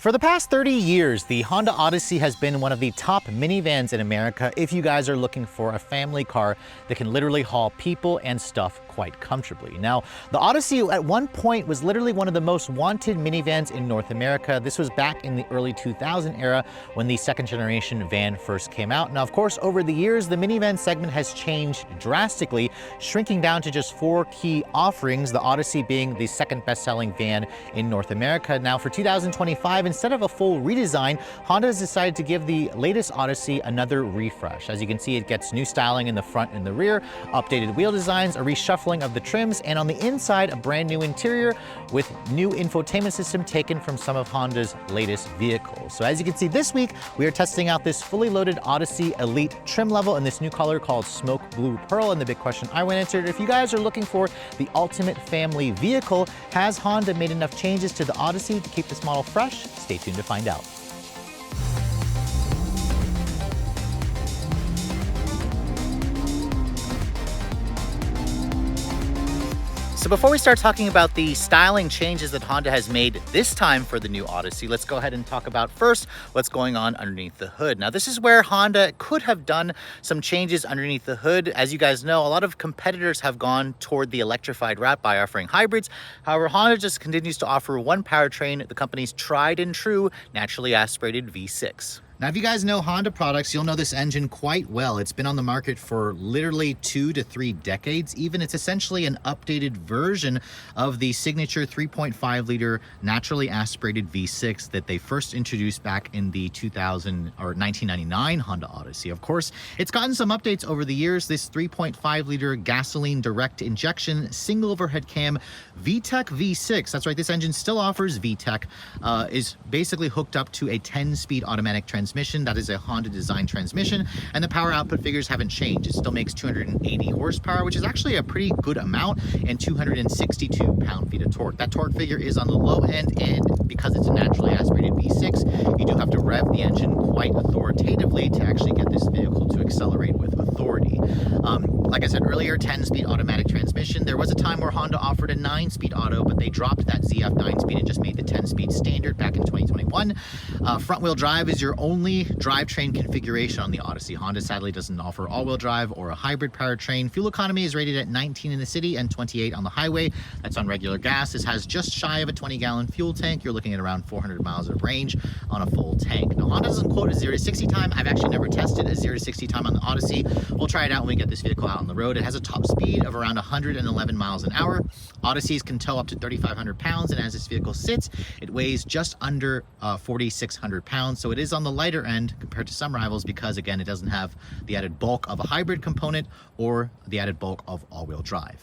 For the past 30 years, the Honda Odyssey has been one of the top minivans in America if you guys are looking for a family car that can literally haul people and stuff quite comfortably. Now, the Odyssey at one point was literally one of the most wanted minivans in North America. This was back in the early 2000 era when the second generation van first came out. Now, of course, over the years, the minivan segment has changed drastically, shrinking down to just 4 key offerings, the Odyssey being the second best-selling van in North America. Now, for 2025, instead of a full redesign, Honda has decided to give the latest Odyssey another refresh. As you can see, it gets new styling in the front and the rear, updated wheel designs, a reshuffling of the trims, and on the inside, a brand new interior with new infotainment system taken from some of Honda's latest vehicles. So as you can see this week, we are testing out this fully loaded Odyssey Elite trim level in this new color called Smoke Blue Pearl. And the big question I want answered, if you guys are looking for the ultimate family vehicle, has Honda made enough changes to the Odyssey to keep this model fresh? Stay tuned to find out. So before we start talking about the styling changes that Honda has made this time for the new Odyssey, let's go ahead and talk about first what's going on underneath the hood. Now, this is where Honda could have done some changes underneath the hood. As you guys know, a lot of competitors have gone toward the electrified route by offering hybrids. However, Honda just continues to offer one powertrain, the company's tried and true naturally aspirated V6. Now, if you guys know Honda products, you'll know this engine quite well. It's been on the market for literally 2 to 3 decades. Even it's essentially an updated version of the signature 3.5 liter naturally aspirated V6 that they first introduced back in the 1999 Honda Odyssey. Of course, it's gotten some updates over the years. This 3.5 liter gasoline direct injection single overhead cam VTEC V6, that's right, this engine still offers VTEC, is basically hooked up to a 10-speed automatic transmission. That is a Honda design transmission, and the power output figures haven't changed. It still makes 280 horsepower, which is actually a pretty good amount, and 262 pound-feet of torque. That torque figure is on the low end, and because it's a naturally aspirated V6, you do have to rev the engine quite authoritatively to actually get this vehicle to accelerate with authority. Like I said earlier, 10-speed automatic transmission. There was a time where Honda offered a 9-speed auto, but they dropped that ZF 9-speed and just made the 10-speed standard back in 2021. Front-wheel drive is your only drivetrain configuration on the Odyssey. Honda sadly doesn't offer all-wheel drive or a hybrid powertrain. Fuel economy is rated at 19 in the city and 28 on the highway. That's on regular gas. This has just shy of a 20-gallon fuel tank. You're looking at around 400 miles of range on a full tank. Now, Honda doesn't quote a 0 to 60 time. I've actually never tested a 0 to 60 time on the Odyssey. We'll try it out when we get this vehicle out on the road. It has a top speed of around 111 miles an hour. Odysseys can tow up to 3,500 pounds, and as this vehicle sits, it weighs just under 4,600 pounds. So it is on the lighter end compared to some rivals because, again, it doesn't have the added bulk of a hybrid component or the added bulk of all-wheel drive.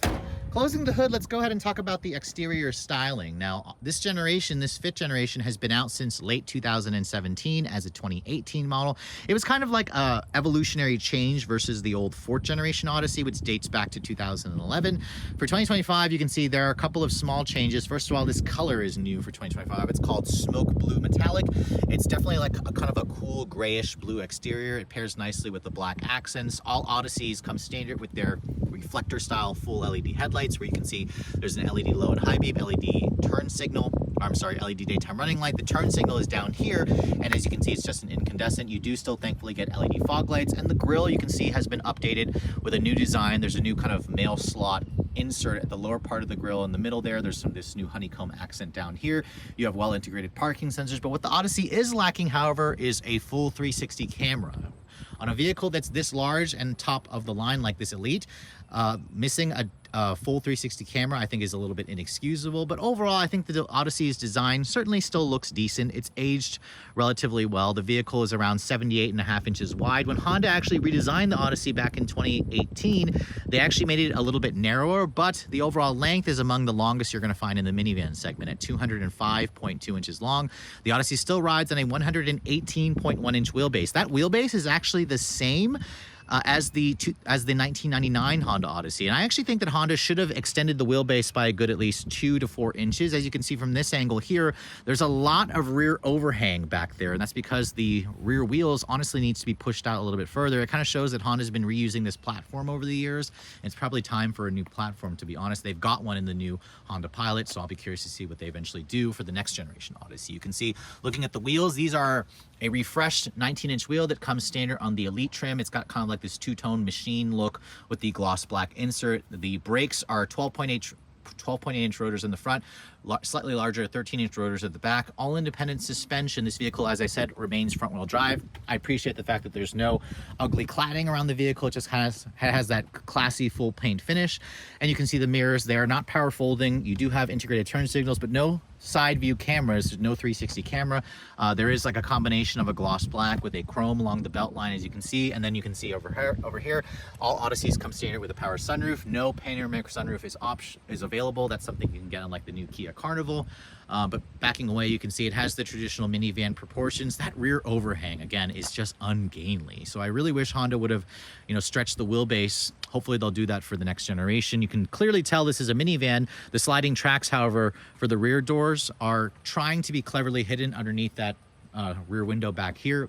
Closing the hood, let's go ahead and talk about the exterior styling. Now, this generation, this fifth generation, has been out since late 2017 as a 2018 model. It was kind of like a evolutionary change versus the old fourth generation Odyssey, which dates back to 2011. For 2025, you can see there are a couple of small changes. First of all, this color is new for 2025. It's called Smoke Blue Metallic. It's definitely like a kind of a cool grayish blue exterior. It pairs nicely with the black accents. All Odysseys come standard with their reflector style full LED headlights, where you can see there's an LED low and high beam, LED turn signal, LED daytime running light. The turn signal is down here, and as you can see, it's just an incandescent. You do still thankfully get LED fog lights, and the grille, you can see, has been updated with a new design. There's a new kind of mail slot insert at the lower part of the grille. In the middle there, there's this new honeycomb accent down here. You have well integrated parking sensors, but what the Odyssey is lacking, however, is a full 360 camera. On a vehicle that's this large and top of the line like this Elite, missing a full 360 camera I think is a little bit inexcusable, but overall I think the Odyssey's design certainly still looks decent. It's aged relatively well. The vehicle is around 78.5 inches wide. When Honda actually redesigned the Odyssey back in 2018, they actually made it a little bit narrower, but the overall length is among the longest you're going to find in the minivan segment at 205.2 inches long. The Odyssey still rides on a 118.1 inch wheelbase. That wheelbase is actually the same as the 1999 Honda Odyssey. And I actually think that Honda should have extended the wheelbase by a good at least 2 to 4 inches. As you can see from this angle here, there's a lot of rear overhang back there, and that's because the rear wheels honestly needs to be pushed out a little bit further. It kind of shows that Honda's been reusing this platform over the years, and it's probably time for a new platform, to be honest. They've got one in the new Honda Pilot, so I'll be curious to see what they eventually do for the next generation Odyssey. You can see, looking at the wheels, these are a refreshed 19-inch wheel that comes standard on the Elite trim. It's got kind of like this two-tone machine look with the gloss black insert. The brakes are 12.8-inch rotors in the front, slightly larger 13-inch rotors at the back, all independent suspension. This vehicle, as I said, remains front-wheel drive. I appreciate the fact that there's no ugly cladding around the vehicle. It just has that classy full paint finish. And you can see the mirrors. They are not power folding. You do have integrated turn signals, but no side view cameras, no 360 camera. There is like a combination of a gloss black with a chrome along the belt line, as you can see. And then you can see over here, all Odysseys come standard with a power sunroof. No panoramic sunroof is available. That's something you can get on like the new Kia Carnival. But backing away, you can see it has the traditional minivan proportions. That rear overhang, again, is just ungainly. So I really wish Honda would have, stretched the wheelbase. Hopefully they'll do that for the next generation. You can clearly tell this is a minivan. The sliding tracks, however, for the rear doors are trying to be cleverly hidden underneath that rear window back here.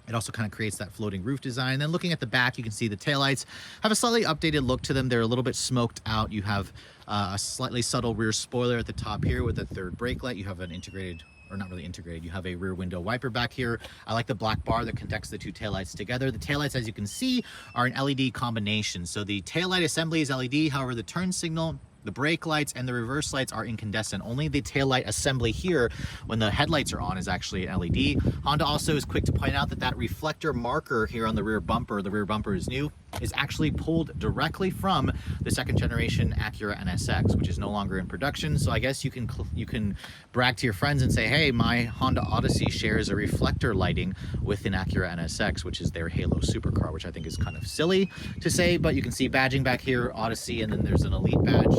It also kind of creates that floating roof design. And then looking at the back, you can see the taillights have a slightly updated look to them. They're a little bit smoked out. You have a slightly subtle rear spoiler at the top here with a third brake light. You have an integrated, or not really integrated, you have a rear window wiper back here. I like the black bar that connects the two taillights together. The taillights, as you can see, are an LED combination. So the taillight assembly is LED, however, the turn signal, the brake lights, and the reverse lights are incandescent. Only the taillight assembly here, when the headlights are on, is actually an LED. Honda also is quick to point out that that reflector marker here on the rear bumper is new, is actually pulled directly from the second generation Acura NSX, which is no longer in production. So I guess you can brag to your friends and say, hey, my Honda Odyssey shares a reflector lighting with an Acura NSX, which is their Halo supercar, which I think is kind of silly to say, but you can see badging back here, Odyssey, and then there's an Elite badge.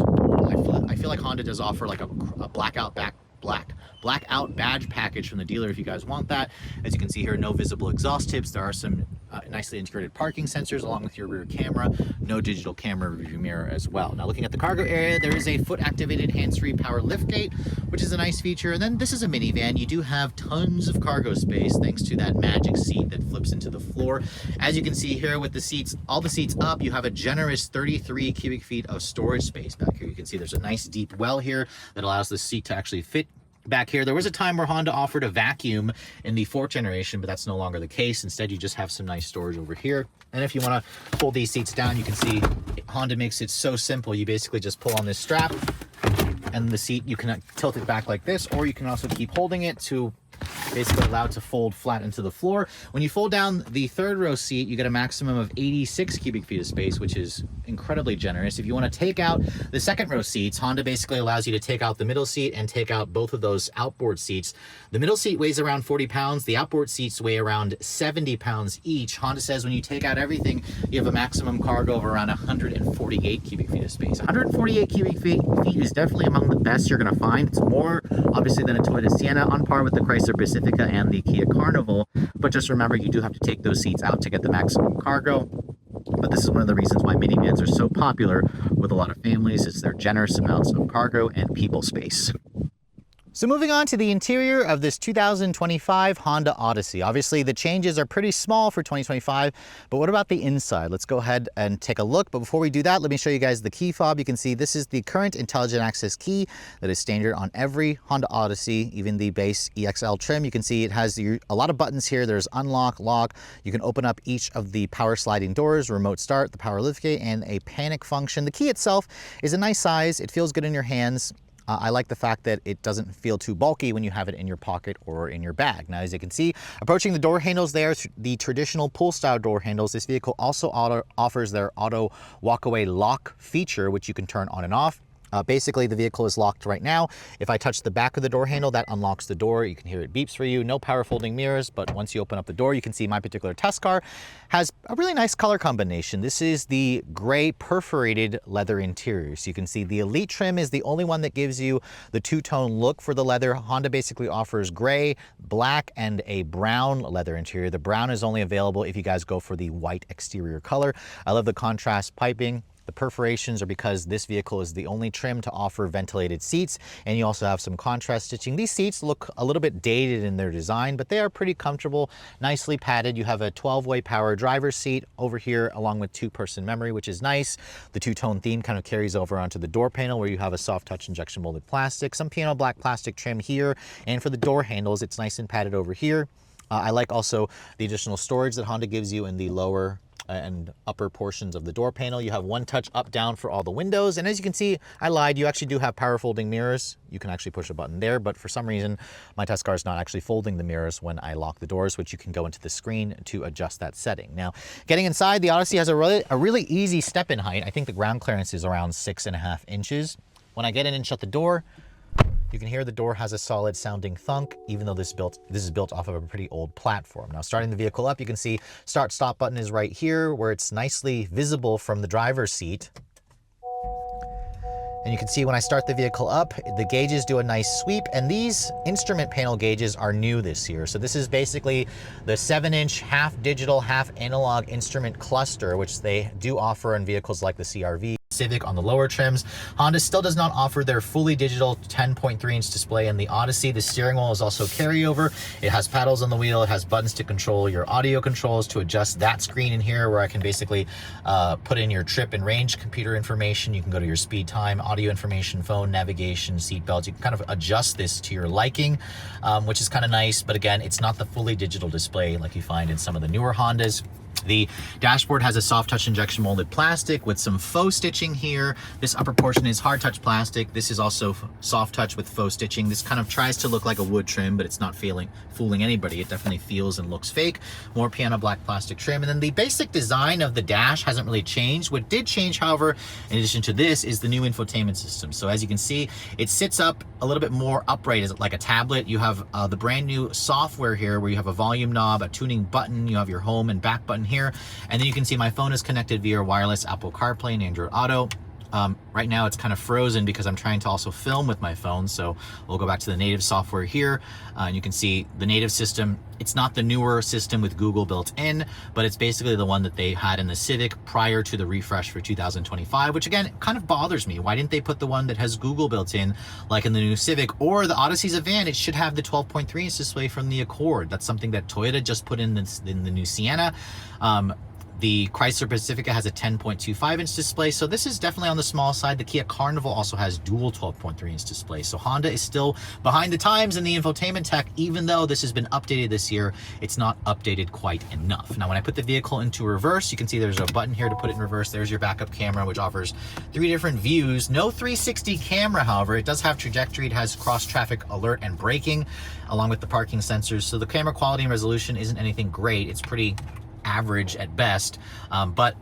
I feel like Honda does offer like a blackout badge package from the dealer if you guys want that. As you can see here, no visible exhaust tips. There are some nicely integrated parking sensors along with your rear camera. No digital camera review mirror as well. Now looking at the cargo area, there is a foot activated hands-free power liftgate, which is a nice feature. And then this is a minivan. You do have tons of cargo space thanks to that magic seat that flips into the floor. As you can see here with the seats, all the seats up, you have a generous 33 cubic feet of storage space back here. You can see there's a nice deep well here that allows the seat to actually fit back here. There was a time where Honda offered a vacuum in the 4th generation, but that's no longer the case. Instead, you just have some nice storage over here. And if you want to pull these seats down, you can see Honda makes it so simple. You basically just pull on this strap and the seat, you can tilt it back like this, or you can also keep holding it to basically allow it to fold flat into the floor. When you fold down the 3rd row seat, you get a maximum of 86 cubic feet of space, which is incredibly generous. If you want to take out the 2nd row seats, Honda basically allows you to take out the middle seat and take out both of those outboard seats. The middle seat weighs around 40 pounds. The outboard seats weigh around 70 pounds each. Honda says when you take out everything, you have a maximum cargo of around 148 cubic feet of space. 148 cubic feet is definitely among the best you're going to find. It's more, obviously, than a Toyota Sienna, on par with the Chrysler Pacifica and the Kia Carnival, but just remember you do have to take those seats out to get the maximum cargo. But this is one of the reasons why minivans are so popular with a lot of families, is their generous amounts of cargo and people space. So moving on to the interior of this 2025 Honda Odyssey. Obviously, the changes are pretty small for 2025, but what about the inside? Let's go ahead and take a look. But before we do that, let me show you guys the key fob. You can see this is the current intelligent access key that is standard on every Honda Odyssey, even the base EXL trim. You can see it has a lot of buttons here. There's unlock, lock. You can open up each of the power sliding doors, remote start, the power liftgate, and a panic function. The key itself is a nice size. It feels good in your hands. I like the fact that it doesn't feel too bulky when you have it in your pocket or in your bag. Now, as you can see, approaching the door handles there, the traditional pull-style door handles, this vehicle also offers their auto walk-away lock feature, which you can turn on and off. Basically, the vehicle is locked right now. If I touch the back of the door handle, that unlocks the door. You can hear it beeps for you. No power folding mirrors, but once you open up the door, you can see my particular test car has a really nice color combination. This is the gray perforated leather interior. So you can see the Elite trim is the only one that gives you the two-tone look for the leather. Honda basically offers gray, black, and a brown leather interior. The brown is only available if you guys go for the white exterior color. I love the contrast piping. The perforations are because this vehicle is the only trim to offer ventilated seats, and you also have some contrast stitching. These seats look a little bit dated in their design, but they are pretty comfortable, nicely padded. You have a 12-way power driver's seat over here along with two-person memory, which is nice. The two-tone theme kind of carries over onto the door panel where you have a soft touch injection molded plastic, some piano black plastic trim here, and for the door handles, it's nice and padded over here. I like also the additional storage that Honda gives you in the lower and upper portions of the door panel. You have one touch up down for all the windows, and as you can see, I lied, you actually do have power folding mirrors. You can actually push a button there, but for some reason my test car is not actually folding the mirrors when I lock the doors, which you can go into the screen to adjust that setting. Now, getting inside, the Odyssey has a really easy step in height. I think the ground clearance is around 6.5 inches. When I get in and shut the door, you can hear the door has a solid sounding thunk, even though this is built off of a pretty old platform. Now, starting the vehicle up, you can see start stop button is right here where it's nicely visible from the driver's seat. And you can see when I start the vehicle up, the gauges do a nice sweep, and these instrument panel gauges are new this year. So this is basically the 7-inch half digital, half analog instrument cluster, which they do offer in vehicles like the CR-V, Civic on the lower trims. Honda still does not offer their fully digital 10.3-inch display in the Odyssey. The steering wheel is also carryover. It has paddles on the wheel. It has buttons to control your audio controls, to adjust that screen in here where I can basically put in your trip and range computer information. You can go to your speed, time, audio information, phone, navigation, seat belts. You can kind of adjust this to your liking, which is kind of nice. But again, it's not the fully digital display like you find in some of the newer Hondas. The dashboard has a soft touch injection molded plastic with some faux stitching here. This upper portion is hard touch plastic. This is also soft touch with faux stitching. This kind of tries to look like a wood trim, but it's not fooling anybody. It definitely feels and looks fake. More piano black plastic trim. And then the basic design of the dash hasn't really changed. What did change, however, in addition to this, is the new infotainment system. So as you can see, it sits up a little bit more upright as like a tablet. You have the brand new software here where you have a volume knob, a tuning button, you have your home and back button here, and then you can see my phone is connected via wireless Apple CarPlay and Android Auto. Right now it's kind of frozen because I'm trying to also film with my phone, so we'll go back to the native software here, and you can see the native system. It's not the newer system with Google built in, but it's basically the one that they had in the Civic prior to the refresh for 2025, which again kind of bothers me. Why didn't they put the one that has Google built in like in the new Civic? Or the Odyssey's a van, it should have the 12.3-inch display from the Accord. That's something that Toyota just put in the new Sienna. The Chrysler Pacifica has a 10.25-inch display, so this is definitely on the small side. The Kia Carnival also has dual 12.3-inch display, so Honda is still behind the times in the infotainment tech. Even though this has been updated this year, it's not updated quite enough. Now, when I put the vehicle into reverse, you can see there's a button here to put it in reverse. There's your backup camera, which offers 3 different views. No 360 camera, however. It does have trajectory. It has cross-traffic alert and braking, along with the parking sensors. So the camera quality and resolution isn't anything great. It's pretty average at best, but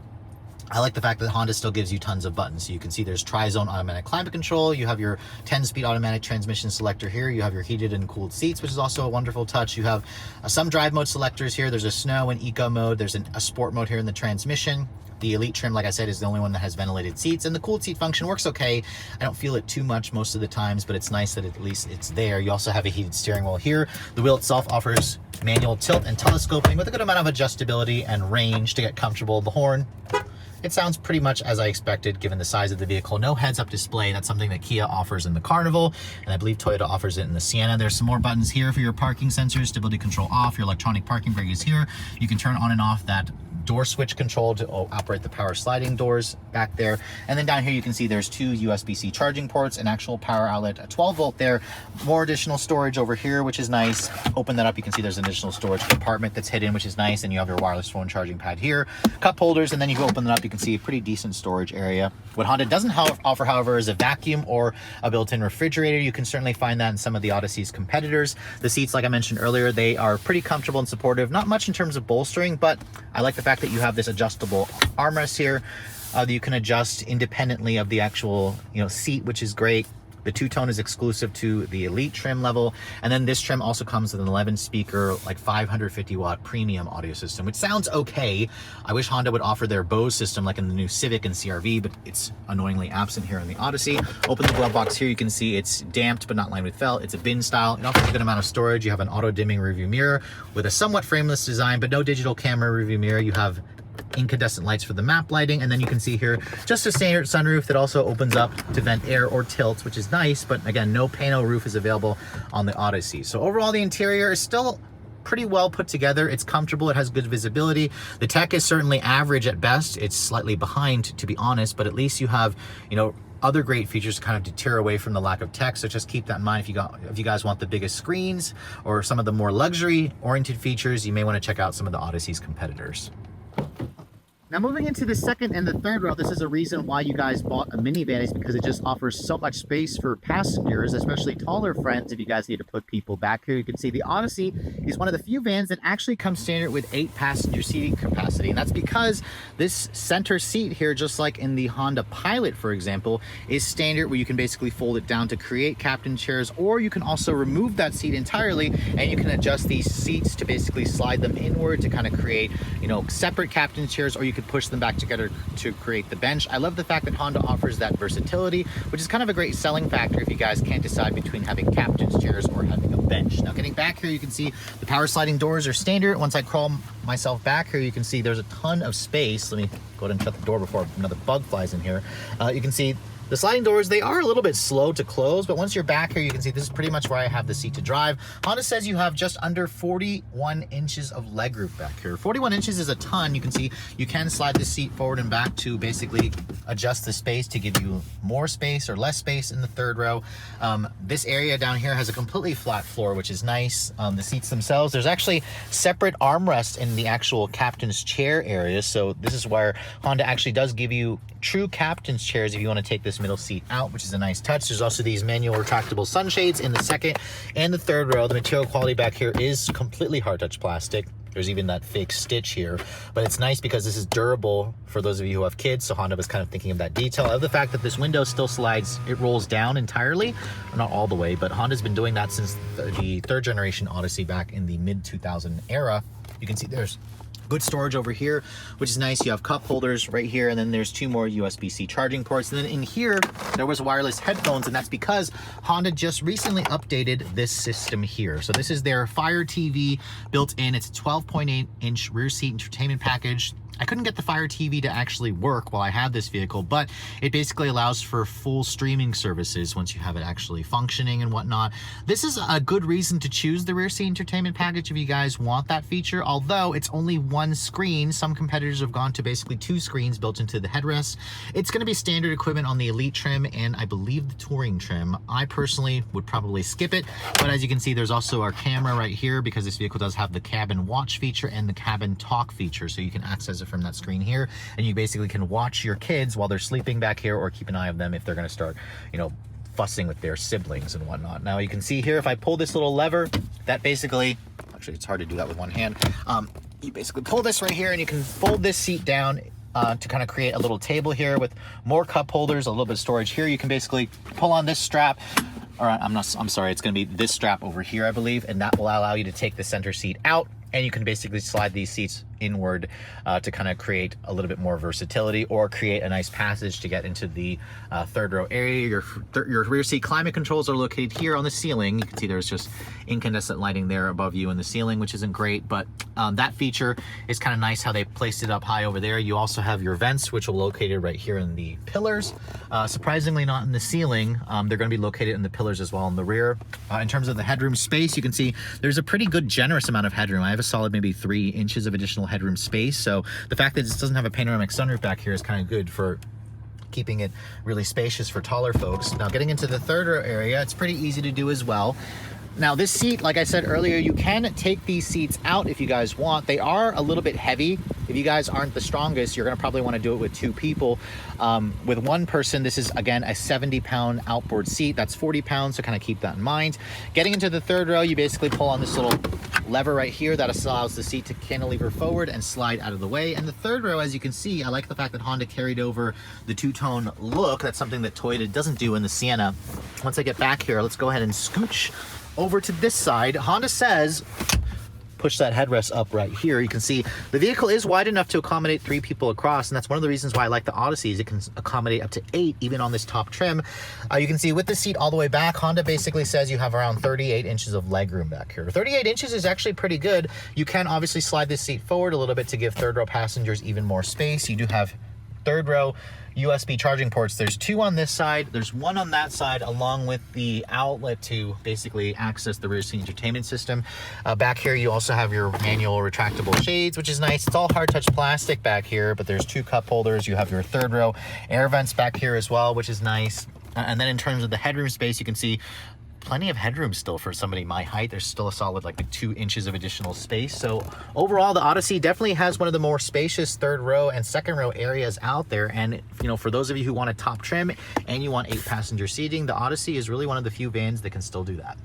I like the fact that Honda still gives you tons of buttons. So you can see there's tri-zone automatic climate control. You have your 10-speed automatic transmission selector here. You have your heated and cooled seats, which is also a wonderful touch. You have some drive mode selectors here. There's a snow and eco mode. There's a sport mode here in the transmission. The Elite trim, like I said, is the only one that has ventilated seats, and the cooled seat function works okay. I don't feel it too much most of the times, but it's nice that at least it's there. You also have a heated steering wheel here. The wheel itself offers manual tilt and telescoping with a good amount of adjustability and range to get comfortable. The horn, it sounds pretty much as I expected given the size of the vehicle. No heads-up display. That's something that Kia offers in the Carnival, and I believe Toyota offers it in the Sienna. There's some more buttons here for your parking sensors, stability control off, your electronic parking brake is here. You can turn on and off that door switch control to operate the power sliding doors back there. And then down here you can see there's 2 USB-C charging ports, an actual power outlet, a 12 volt there, more additional storage over here, which is nice. Open that up, you can see there's an additional storage compartment that's hidden, which is nice, and you have your wireless phone charging pad here, cup holders, and then you open it up, you can see a pretty decent storage area. What Honda doesn't offer, however, is a vacuum or a built-in refrigerator. You can certainly find that in some of the Odyssey's competitors. The seats, like I mentioned earlier, they are pretty comfortable and supportive. Not much in terms of bolstering, but I like the fact that you have this adjustable armrest here. that you can adjust independently of the actual, seat, which is great. The two-tone is exclusive to the Elite trim level. And then this trim also comes with an 11 speaker, like 550 watt premium audio system, which sounds okay. I wish Honda would offer their Bose system like in the new Civic and CR-V, but it's annoyingly absent here in the Odyssey. Open the glove box here, you can see it's damped but not lined with felt. It's a bin style. It offers a good amount of storage. You have an auto dimming rearview mirror with a somewhat frameless design, but no digital camera rearview mirror. You have incandescent lights for the map lighting, and then you can see here just a standard sunroof that also opens up to vent air or tilt, which is nice, but again, no pano roof is available on the Odyssey. So overall, the interior is still pretty well put together. It's comfortable, it has good visibility. The tech is certainly average at best. It's slightly behind, to be honest, but at least you have, other great features to kind of deter away from the lack of tech. So just keep that in mind if you guys want the biggest screens or some of the more luxury oriented features. You may want to check out some of the Odyssey's competitors. Now moving into the second and the third row, this is a reason why you guys bought a minivan, is because it just offers so much space for passengers, especially taller friends. If you guys need to put people back here, you can see the Odyssey is one of the few vans that actually comes standard with 8 passenger seating capacity. And that's because this center seat here, just like in the Honda Pilot, for example, is standard, where you can basically fold it down to create captain chairs, or you can also remove that seat entirely and you can adjust these seats to basically slide them inward to kind of create, separate captain chairs, or you could push them back together to create the bench. I love the fact that Honda offers that versatility, which is kind of a great selling factor if you guys can't decide between having captain's chairs or having a bench. Now getting back here, you can see the power sliding doors are standard. Once I crawl myself back here, you can see there's a ton of space. Let me go ahead and shut the door before another bug flies in here. You can see the sliding doors, they are a little bit slow to close, but once you're back here, you can see this is pretty much where I have the seat to drive. Honda says you have just under 41 inches of legroom back here. 41 inches is a ton. You can see you can slide the seat forward and back to basically adjust the space to give you more space or less space in the third row. This area down here has a completely flat floor, which is nice. The seats themselves, there's actually separate armrests in the actual captain's chair area. So this is where Honda actually does give you true captain's chairs if you want to take this middle seat out, which is a nice touch. There's also these manual retractable sunshades in the second and the third row. The material quality back here is completely hard touch plastic. There's even that fake stitch here, but it's nice because this is durable for those of you who have kids. So Honda was kind of thinking of that detail. I love the fact that this window still slides, it rolls down entirely, not all the way, but Honda's been doing that since the third generation Odyssey back in the mid 2000 era. You can see there's good storage over here, which is nice. You have cup holders right here, and then there's 2 more USB-C charging ports. And then in here, there was wireless headphones, and that's because Honda just recently updated this system here. So this is their Fire TV built in. It's a 12.8-inch rear seat entertainment package. I couldn't get the Fire TV to actually work while I had this vehicle, but it basically allows for full streaming services once you have it actually functioning and whatnot. This is a good reason to choose the rear seat entertainment package if you guys want that feature, although it's only 1 screen. Some competitors have gone to basically 2 screens built into the headrest. It's going to be standard equipment on the Elite trim and I believe the Touring trim. I personally would probably skip it, but as you can see, there's also our camera right here because this vehicle does have the cabin watch feature and the cabin talk feature, so you can access it from that screen here, and you basically can watch your kids while they're sleeping back here, or keep an eye on them if they're going to start, fussing with their siblings and whatnot. Now you can see here, if I pull this little lever, that basically, actually it's hard to do that with one hand. You basically pull this right here and you can fold this seat down to kind of create a little table here with more cup holders, a little bit of storage here. You can basically pull on this strap. All right, I'm sorry, it's going to be this strap over here, I believe, and that will allow you to take the center seat out, and you can basically slide these seats inward to kind of create a little bit more versatility, or create a nice passage to get into the third row area. Your rear seat climate controls are located here on the ceiling. You can see there's just incandescent lighting there above you in the ceiling, which isn't great, but that feature is kind of nice how they placed it up high over there. You also have your vents, which are located right here in the pillars. Surprisingly not in the ceiling. They're going to be located in the pillars as well in the rear. In terms of the headroom space, you can see there's a pretty good generous amount of headroom. I have a solid maybe 3 inches of additional headroom space, so the fact that this doesn't have a panoramic sunroof back here is kind of good for keeping it really spacious for taller folks. Now getting into the third row area, it's pretty easy to do as well. Now this seat, like I said earlier, you can take these seats out if you guys want. They are a little bit heavy if you guys aren't the strongest, you're gonna probably wanna do it with 2 people. With 1 person, this is again a 70-pound outboard seat. That's 40 pounds, so kind of keep that in mind. Getting into the 3rd row, you basically pull on this little lever right here that allows the seat to cantilever forward and slide out of the way. And the 3rd row, as you can see, I like the fact that Honda carried over the two-tone look. That's something that Toyota doesn't do in the Sienna. Once I get back here, let's go ahead and scooch over to this side. Honda says, push that headrest up right here. You can see the vehicle is wide enough to accommodate 3 people across, and that's one of the reasons why I like the Odyssey, is it can accommodate up to 8 even on this top trim. You can see with the seat all the way back, Honda basically says you have around 38 inches of legroom back here. 38 inches is actually pretty good. You can obviously slide this seat forward a little bit to give 3rd row passengers even more space. You do have 3rd row USB charging ports. There's 2 on this side, there's 1 on that side, along with the outlet to basically access the rear seat entertainment system. Back here, you also have your manual retractable shades, which is nice. It's all hard touch plastic back here, but there's 2 cup holders. You have your 3rd row air vents back here as well, which is nice. And then in terms of the headroom space, you can see plenty of headroom still for somebody my height. There's still a solid like 2 inches of additional space. So overall, the Odyssey definitely has one of the more spacious 3rd row and 2nd row areas out there. And you know, for those of you who want a top trim and you want 8 passenger seating, the Odyssey is really one of the few vans that can still do that.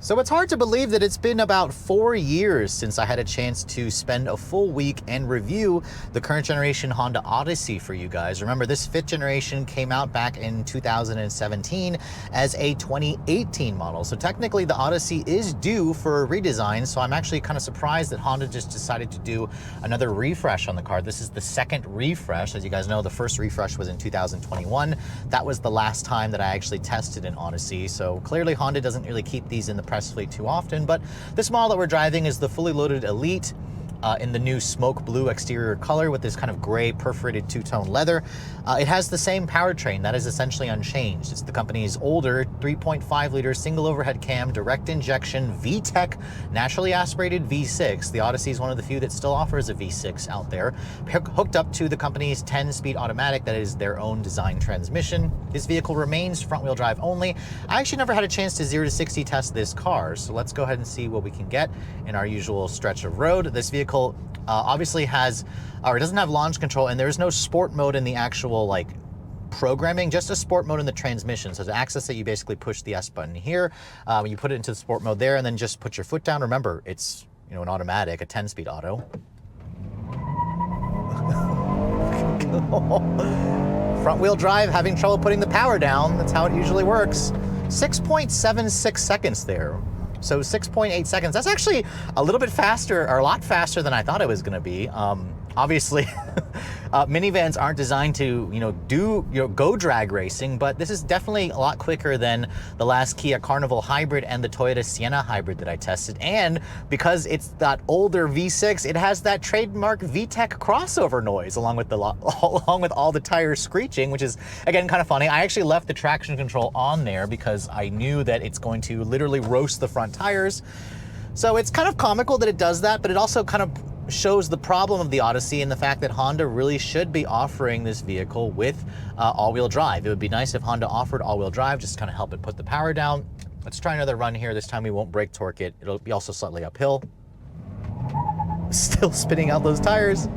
So it's hard to believe that it's been about 4 years since I had a chance to spend a full week and review the current generation Honda Odyssey for you guys. Remember, this 5th generation came out back in 2017 as a 2018 model. So technically the Odyssey is due for a redesign. So I'm actually kind of surprised that Honda just decided to do another refresh on the car. This is the 2nd refresh. As you guys know, the first refresh was in 2021. That was the last time that I actually tested an Odyssey. So clearly Honda doesn't really keep these in the press fleet too often, but this model that we're driving is the fully loaded Elite in the new smoke blue exterior color with this kind of gray perforated 2-tone leather. It has the same powertrain that is essentially unchanged. It's the company's older 3.5 liter single overhead cam direct injection VTEC naturally aspirated V6. The Odyssey is one of the few that still offers a V6 out there, hooked up to the company's 10-speed automatic that is their own design transmission. This vehicle remains front-wheel drive only. I actually never had a chance to 0 to 60 test this car, so let's go ahead and see what we can get in our usual stretch of road. This vehicle obviously has, or doesn't have launch control, and there's no sport mode in the actual like programming, just a sport mode in the transmission. So to access it, you basically push the S button here. You put it into the sport mode there, and then just put your foot down. Remember, it's, you know, an automatic, a 10-speed auto. Front wheel drive, having trouble putting the power down. That's how it usually works. 6.76 seconds there. So 6.8 seconds. That's actually a little bit faster, or a lot faster than I thought it was going to be. Obviously, minivans aren't designed to, go drag racing, but this is definitely a lot quicker than the last Kia Carnival Hybrid and the Toyota Sienna Hybrid that I tested. And because it's that older V6, it has that trademark VTEC crossover noise along with all the tires screeching, which is, again, kind of funny. I actually left the traction control on there because I knew that it's going to literally roast the front tires. So it's kind of comical that it does that, but it also kind of shows the problem of the Odyssey and the fact that Honda really should be offering this vehicle with all-wheel drive. It would be nice if Honda offered all-wheel drive, just to kind of help it put the power down. Let's try another run here. This time we won't brake torque it. It'll be also slightly uphill. Still spitting out those tires.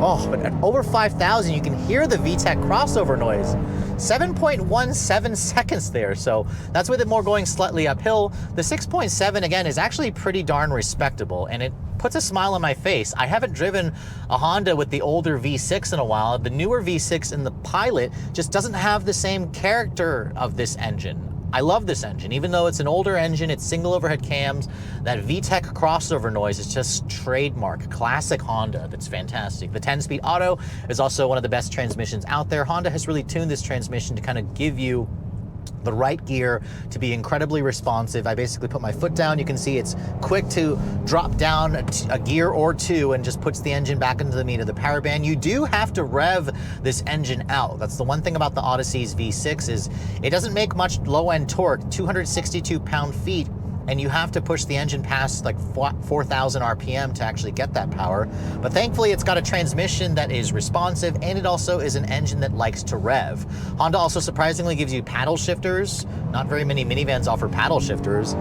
Oh, but at over 5,000, you can hear the VTEC crossover noise. 7.17 seconds there, so that's with it more going slightly uphill. The 6.7, again, is actually pretty darn respectable, and it puts a smile on my face. I haven't driven a Honda with the older V6 in a while. The newer V6 in the Pilot just doesn't have the same character of this engine. I love this engine. Even though it's an older engine, it's single overhead cams, that VTEC crossover noise is just trademark, classic Honda. That's fantastic. The 10-speed auto is also one of the best transmissions out there. Honda has really tuned this transmission to kind of give you the right gear to be incredibly responsive. I basically put my foot down. You can see it's quick to drop down a gear or two and just puts the engine back into the meat of the power band. You do have to rev this engine out. That's the one thing about the Odyssey's V6 is it doesn't make much low-end torque, 262 pound-feet, and you have to push the engine past like 4,000 RPM to actually get that power. But thankfully, it's got a transmission that is responsive, and it also is an engine that likes to rev. Honda also surprisingly gives you paddle shifters. Not very many minivans offer paddle shifters.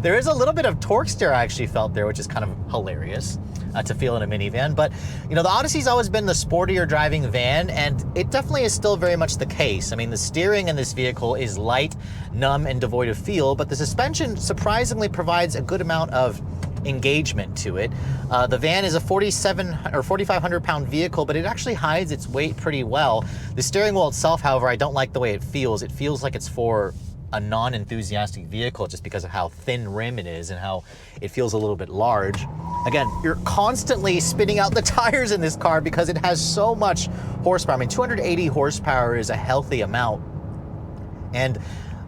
There is a little bit of torque steer I actually felt there, which is kind of hilarious to feel in a minivan. But, you know, the Odyssey's always been the sportier driving van, and it definitely is still very much the case. I mean, the steering in this vehicle is light, numb, and devoid of feel, but the suspension surprisingly provides a good amount of engagement to it. The van is a 4,500 pound vehicle, but it actually hides its weight pretty well. The steering wheel itself, however, I don't like the way it feels. It feels like it's for a non-enthusiastic vehicle just because of how thin rim it is and how it feels a little bit large. Again, you're constantly spinning out the tires in this car because it has so much horsepower. I mean, 280 horsepower is a healthy amount. And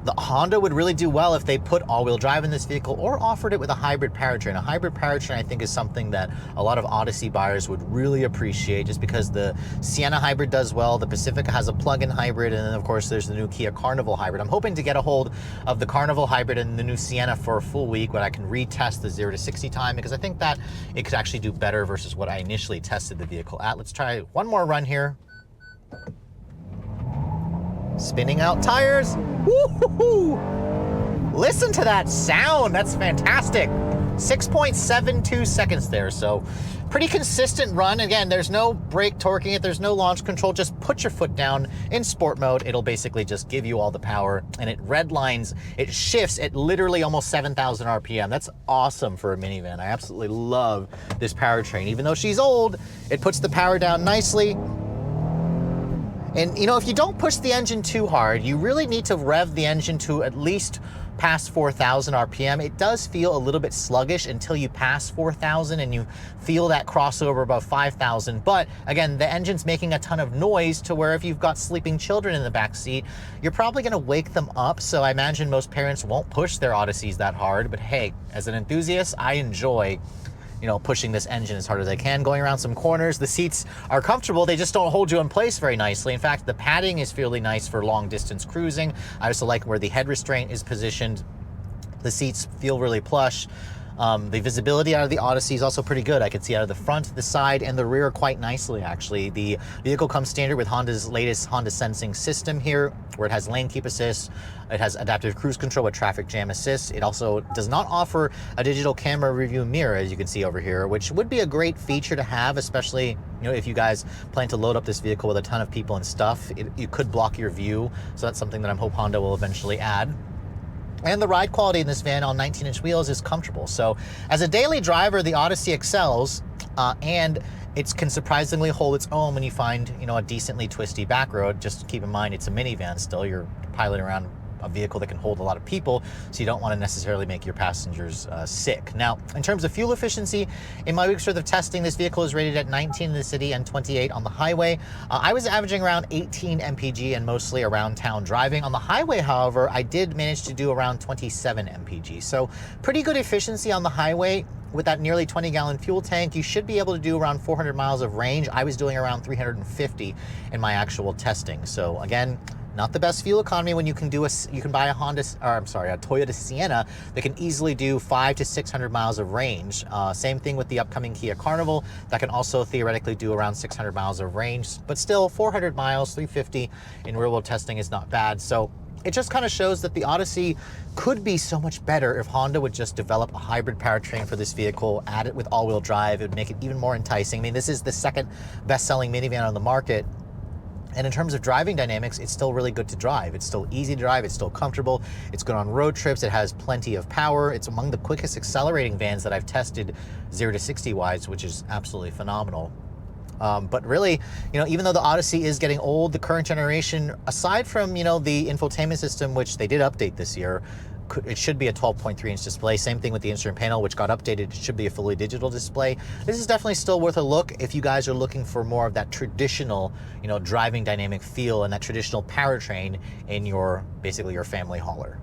the Honda would really do well if they put all-wheel drive in this vehicle or offered it with a hybrid powertrain. A hybrid powertrain, I think, is something that a lot of Odyssey buyers would really appreciate just because the Sienna hybrid does well, the Pacifica has a plug-in hybrid, and then, of course, there's the new Kia Carnival hybrid. I'm hoping to get a hold of the Carnival hybrid and the new Sienna for a full week when I can retest the 0 to 60 time, because I think that it could actually do better versus what I initially tested the vehicle at. Let's try one more run here. Spinning out tires. Woo-hoo-hoo! Listen to that sound. That's fantastic. 6.72 seconds there. So pretty consistent run. Again, there's no brake torquing it. There's no launch control. Just put your foot down in sport mode. It'll basically just give you all the power, and it redlines. It shifts at literally almost 7,000 RPM. That's awesome for a minivan. I absolutely love this powertrain. Even though she's old, it puts the power down nicely. And, you know, if you don't push the engine too hard, you really need to rev the engine to at least past 4,000 RPM. It does feel a little bit sluggish until you pass 4,000 and you feel that crossover above 5,000. But again, the engine's making a ton of noise to where if you've got sleeping children in the back seat, you're probably going to wake them up. So I imagine most parents won't push their Odysseys that hard. But hey, as an enthusiast, I enjoy, you know, pushing this engine as hard as I can, going around some corners. The seats are comfortable. They just don't hold you in place very nicely. In fact, the padding is fairly nice for long distance cruising. I also like where the head restraint is positioned. The seats feel really plush. The visibility out of the Odyssey is also pretty good. I can see out of the front, the side, and the rear quite nicely, actually. The vehicle comes standard with Honda's latest Honda Sensing system here, where it has lane keep assist, it has adaptive cruise control with traffic jam assist. It also does not offer a digital camera review mirror, as you can see over here, which would be a great feature to have, especially, you know, if you guys plan to load up this vehicle with a ton of people and stuff. You could block your view, so that's something that I'm hope Honda will eventually add. And the ride quality in this van on 19-inch wheels is comfortable. So as a daily driver, the Odyssey excels, and it can surprisingly hold its own when you find, you know, a decently twisty back road. Just keep in mind, it's a minivan still. You're piloting around a vehicle that can hold a lot of people, so you don't want to necessarily make your passengers sick. Now, in terms of fuel efficiency, in my week's worth of testing, this vehicle is rated at 19 in the city and 28 on the highway. I was averaging around 18 mpg and mostly around town driving. On the highway, however, I did manage to do around 27 mpg. So pretty good efficiency on the highway. With that nearly 20-gallon fuel tank, you should be able to do around 400 miles of range. I was doing around 350 in my actual testing. So again, not the best fuel economy when you can buy a Toyota Sienna that can easily do 500 to 600 miles of range. Same thing with the upcoming Kia Carnival that can also theoretically do around 600 miles of range, but still 400 miles, 350 in real world testing is not bad. So it just kind of shows that the Odyssey could be so much better if Honda would just develop a hybrid powertrain for this vehicle, add it with all-wheel drive. It would make it even more enticing. I mean, this is the second best-selling minivan on the market. And in terms of driving dynamics, it's still really good to drive. It's still easy to drive. It's still comfortable. It's good on road trips. It has plenty of power. It's among the quickest accelerating vans that I've tested 0 to 60 wise, which is absolutely phenomenal. But really, you know, even though the Odyssey is getting old, the current generation, aside from, you know, the infotainment system, which they did update this year, it should be a 12.3-inch display. Same thing with the instrument panel, which got updated. It should be a fully digital display. This is definitely still worth a look if you guys are looking for more of that traditional, you know, driving dynamic feel and that traditional powertrain in your, basically your family hauler.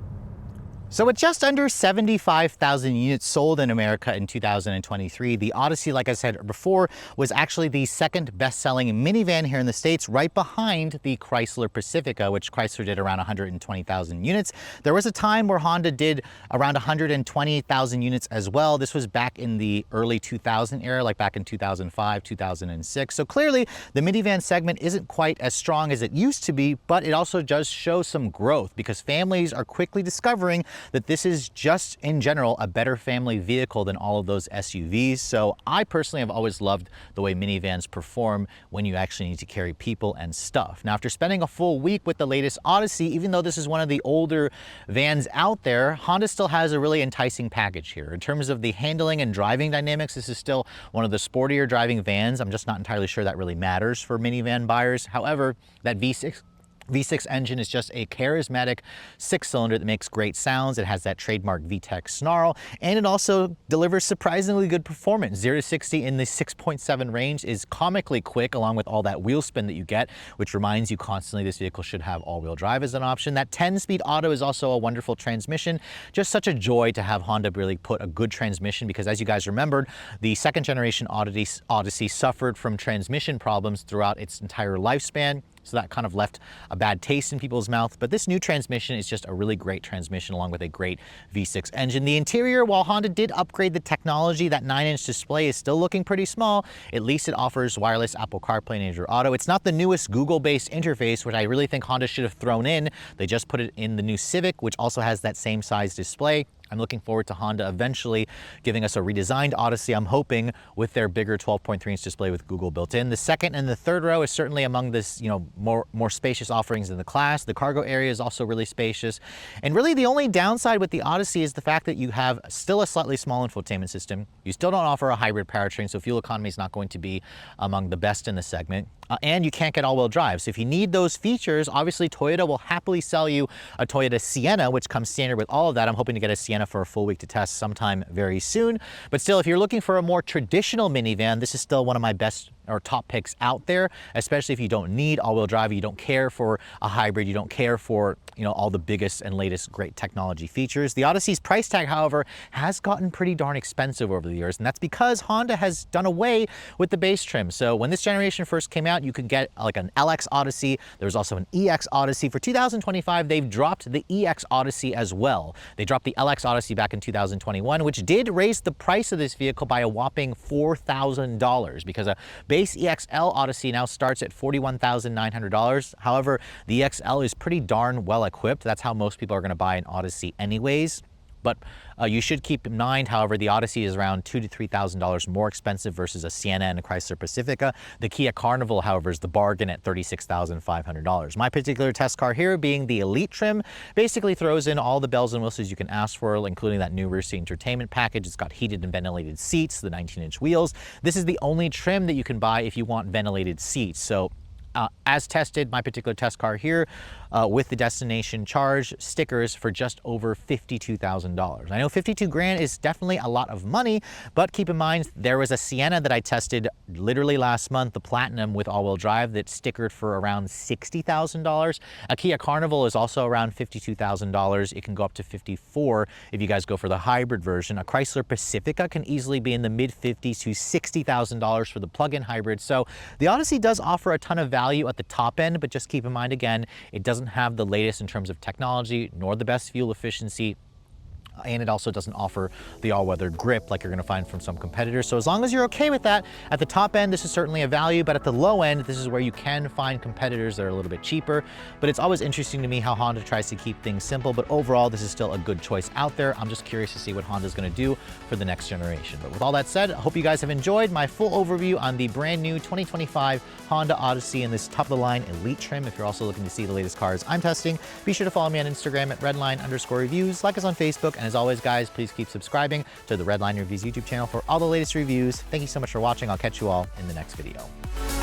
So with just under 75,000 units sold in America in 2023, the Odyssey, like I said before, was actually the second best-selling minivan here in the States, right behind the Chrysler Pacifica, which Chrysler did around 120,000 units. There was a time where Honda did around 128,000 units as well. This was back in the early 2000 era, like back in 2005, 2006. So clearly, the minivan segment isn't quite as strong as it used to be, but it also does show some growth because families are quickly discovering that this is just in general a better family vehicle than all of those SUVs. So I personally have always loved the way minivans perform when you actually need to carry people and stuff. Now, after spending a full week with the latest Odyssey, even though this is one of the older vans out there, Honda still has a really enticing package here. In terms of the handling and driving dynamics, this is still one of the sportier driving vans. I'm just not entirely sure that really matters for minivan buyers. However, that V6 engine is just a charismatic 6-cylinder that makes great sounds. It has that trademark VTEC snarl, and it also delivers surprisingly good performance. 0 to 60 in the 6.7 range is comically quick, along with all that wheel spin that you get, which reminds you constantly this vehicle should have all-wheel drive as an option. That 10-speed auto is also a wonderful transmission. Just such a joy to have Honda really put a good transmission, because as you guys remembered, the second generation Odyssey suffered from transmission problems throughout its entire lifespan. So that kind of left a bad taste in people's mouth. But this new transmission is just a really great transmission, along with a great V6 engine. The interior, while Honda did upgrade the technology, that 9-inch display is still looking pretty small. At least it offers wireless Apple CarPlay and Android Auto. It's not the newest Google-based interface, which I really think Honda should have thrown in. They just put it in the new Civic, which also has that same size display. I'm looking forward to Honda eventually giving us a redesigned Odyssey, I'm hoping, with their bigger 12.3-inch display with Google built in. The second and the third row is certainly among this, more spacious offerings in the class. The cargo area is also really spacious. And really the only downside with the Odyssey is the fact that you have still a slightly small infotainment system. You still don't offer a hybrid powertrain, so fuel economy is not going to be among the best in the segment. And you can't get all-wheel drive. So if you need those features, obviously Toyota will happily sell you a Toyota Sienna, which comes standard with all of that. I'm hoping to get a Sienna for a full week to test sometime very soon. But still, if you're looking for a more traditional minivan, this is still one of my best or top picks out there, especially if you don't need all-wheel drive, you don't care for a hybrid, you don't care for, all the biggest and latest great technology features. The Odyssey's price tag, however, has gotten pretty darn expensive over the years, and that's because Honda has done away with the base trim. So when this generation first came out, you could get like an LX Odyssey. There's also an EX Odyssey. For 2025, they've dropped the EX Odyssey as well. They dropped the LX Odyssey back in 2021, which did raise the price of this vehicle by a whopping $4,000, because a base EXL Odyssey now starts at $41,900. However, the EXL is pretty darn well equipped. That's how most people are going to buy an Odyssey anyways. But you should keep in mind, however, the Odyssey is around $2,000 to $3,000 more expensive versus a Sienna and a Chrysler Pacifica. The Kia Carnival, however, is the bargain at $36,500. My particular test car here, being the Elite trim, basically throws in all the bells and whistles you can ask for, including that new rear seat entertainment package. It's got heated and ventilated seats, the 19-inch wheels. This is the only trim that you can buy if you want ventilated seats. So as tested, my particular test car here, with the destination charge stickers for just over $52,000. I know 52 grand is definitely a lot of money, but keep in mind there was a Sienna that I tested literally last month, the Platinum with all-wheel drive, that stickered for around $60,000. A Kia Carnival is also around $52,000. It can go up to $54,000 if you guys go for the hybrid version. A Chrysler Pacifica can easily be in the mid-50s to $60,000 for the plug-in hybrid. So the Odyssey does offer a ton of value at the top end, but just keep in mind again, it doesn't have the latest in terms of technology, nor the best fuel efficiency, and it also doesn't offer the all-weather grip like you're going to find from some competitors. So as long as you're okay with that, at the top end, this is certainly a value, but at the low end, this is where you can find competitors that are a little bit cheaper. But it's always interesting to me how Honda tries to keep things simple, but overall, this is still a good choice out there. I'm just curious to see what Honda's going to do for the next generation. But with all that said, I hope you guys have enjoyed my full overview on the brand new 2025 Honda Odyssey in this top-of-the-line Elite trim. If you're also looking to see the latest cars I'm testing, be sure to follow me on Instagram at redline_reviews, like us on Facebook, and as always, guys, please keep subscribing to the Redline Reviews YouTube channel for all the latest reviews. Thank you so much for watching. I'll catch you all in the next video.